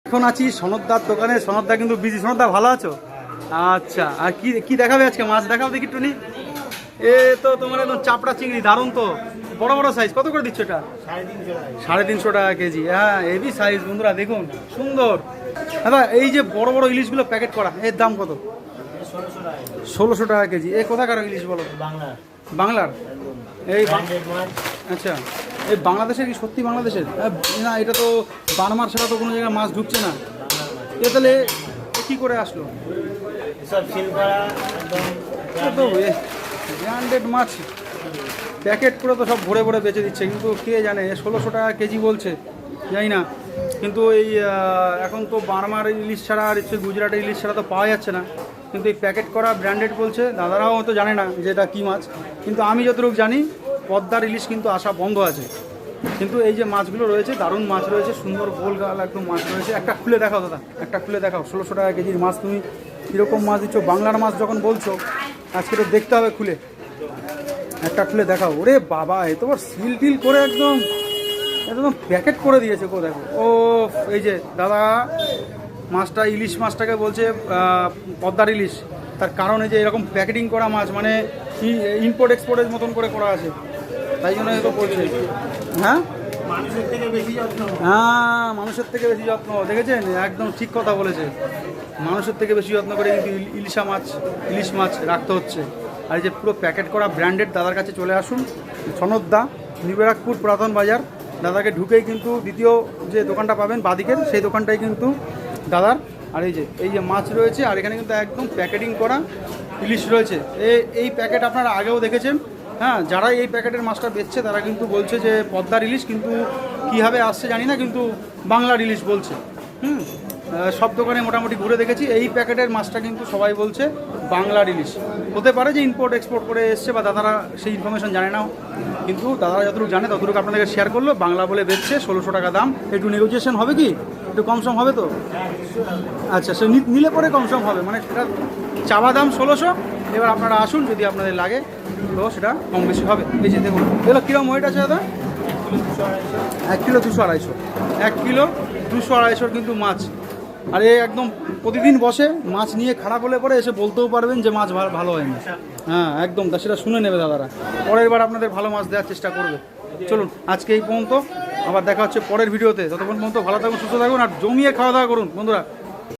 এখন আছি সনদদার দোকানে। সনদদা কিন্তু বিজি। সনদদা ভালো আছো? আচ্ছা, আর কি কি দেখাবে আজকে? মাছ দেখাও দেখি একটু নি। এ তো তোমার একদম চাপড়া চিংড়ি, দারুণ তো, বড় বড় সাইজ। কত করে দিচ্ছ এটা? 350 টাকা কেজি। হ্যাঁ, হেভি সাইজ বন্ধুরা, দেখুন সুন্দর। দাদা এই যে বড় বড় ইলিশগুলো প্যাকেট করা, এর দাম কত? 1600 টাকা কেজি। এ কোথাকার ইলিশ বলো? বাংলার। এই আচ্ছা, এই বাংলাদেশের কি সত্যি বাংলাদেশের? না, এটা তো বার্মার ছাড়া তো কোনো জায়গায় মাছ ঢুকছে না। এ তাহলে কি করে আসলো? তো ব্র্যান্ডেড মাছ প্যাকেট করে তো সব ভরে ভরে বেচে দিচ্ছে, কিন্তু কে জানে 1600 টাকা কেজি বলছে, জানি না। কিন্তু এই এখন তো বার্মার ইলিশ ছাড়া আর হচ্ছে গুজরাটের ইলিশ ছাড়া তো পাওয়া যাচ্ছে না, কিন্তু এই প্যাকেট করা ব্র্যান্ডেড বলছে। দাদারাও হয়তো জানে না যে এটা কী মাছ, কিন্তু আমি যতটুকু জানি পদ্মার ইলিশ কিন্তু আসা বন্ধ আছে। কিন্তু এই যে মাছগুলো রয়েছে, দারুণ মাছ রয়েছে, সুন্দর গোল গাল একদম মাছ রয়েছে। একটা খুলে দেখাও দাদা, একটা খুলে দেখাও। 1600 টাকা কেজির মাছ তুমি কীরকম মাছ দিচ্ছ? বাংলার মাছ যখন বলছো, আজকে তো দেখতে হবে খুলে। একটা খুলে দেখাও। ওরে বাবা, এ তোমার সিল টিল করে একদম একদম প্যাকেট করে দিয়েছে। কো দেখো, ও এই যে দাদা মাছটা, ইলিশ মাছটাকে বলছে পদ্মার ইলিশ। তার কারণ এই যে এরকম প্যাকেটিং করা মাছ, মানে ইম্পোর্ট এক্সপোর্টের মতন করে করা আছে, তাই জন্য এতো বলছে। হ্যাঁ, মানুষের থেকে বেশি যত্ন। হ্যাঁ, মানুষের থেকে বেশি যত্ন, দেখেছেন? একদম ঠিক কথা বলেছে। মানুষের থেকে বেশি যত্ন করে কিন্তু ইলিশ মাছ রাখতে হচ্ছে। আর এই যে পুরো প্যাকেট করা ব্র্যান্ডেড, দাদার কাছে চলে আসুন। সনদদা, নিউ ব্যারাকপুর পুরাতন বাজার। দাদাকে ঢুকেই কিন্তু দ্বিতীয় যে দোকানটা পাবেন বাদিকের, সেই দোকানটাই কিন্তু দাদার। আর এই যে মাছ রয়েছে, আর এখানে কিন্তু একদম প্যাকেটিং করা ইলিশ রয়েছে। এই প্যাকেট আপনারা আগেও দেখেছেন। হ্যাঁ, যারা এই প্যাকেটের মাছটা বেচছে তারা কিন্তু বলছে যে পদ্মার ইলিশ, কিন্তু কীভাবে আসছে জানি না, কিন্তু বাংলার ইলিশ বলছে। সব দোকানে মোটামুটি ঘুরে দেখেছি, এই প্যাকেটের মাছটা কিন্তু সবাই বলছে বাংলার ইলিশ। হতে পারে যে ইম্পোর্ট এক্সপোর্ট করে এসছে, বা দাদারা সেই ইনফরমেশন জানে না, কিন্তু দাদারা যতটুকু জানে ততটুকু আপনাদেরকে শেয়ার করলো। বাংলা বলে বেচছে, 1600 টাকা দাম। একটু নেগোসিয়েশন হবে কি? একটু কম সম হবে তো? আচ্ছা, সে নিলে পরে কম সম হবে, মানে সেটা চাওয়া দাম 1600। এবার আপনারা আসুন, যদি আপনাদের লাগে তো সেটা কম বেশি হবে। এই যে দেখুন, এগুলো কীরকম ওয়েট আছে দাদা? 1 কিলো 200-250। 1 কিলো 200-250 কিন্তু মাছ। আর এ একদম প্রতিদিন বসে মাছ নিয়ে, খারাপ হলে পরে এসে বলতেও পারবেন যে মাছ ভালো হয়নি। হ্যাঁ, একদম, তা সেটা শুনে নেবে দাদারা। পরের বার আপনাদের ভালো মাছ দেওয়ার চেষ্টা করবে। চলুন, আজকে এই পর্যন্ত, আবার দেখা হচ্ছে পরের ভিডিওতে। ততক্ষণ পর্যন্ত ভালো থাকুন, সুস্থ থাকুন, আর জমিয়ে খাওয়া দাওয়া করুন বন্ধুরা।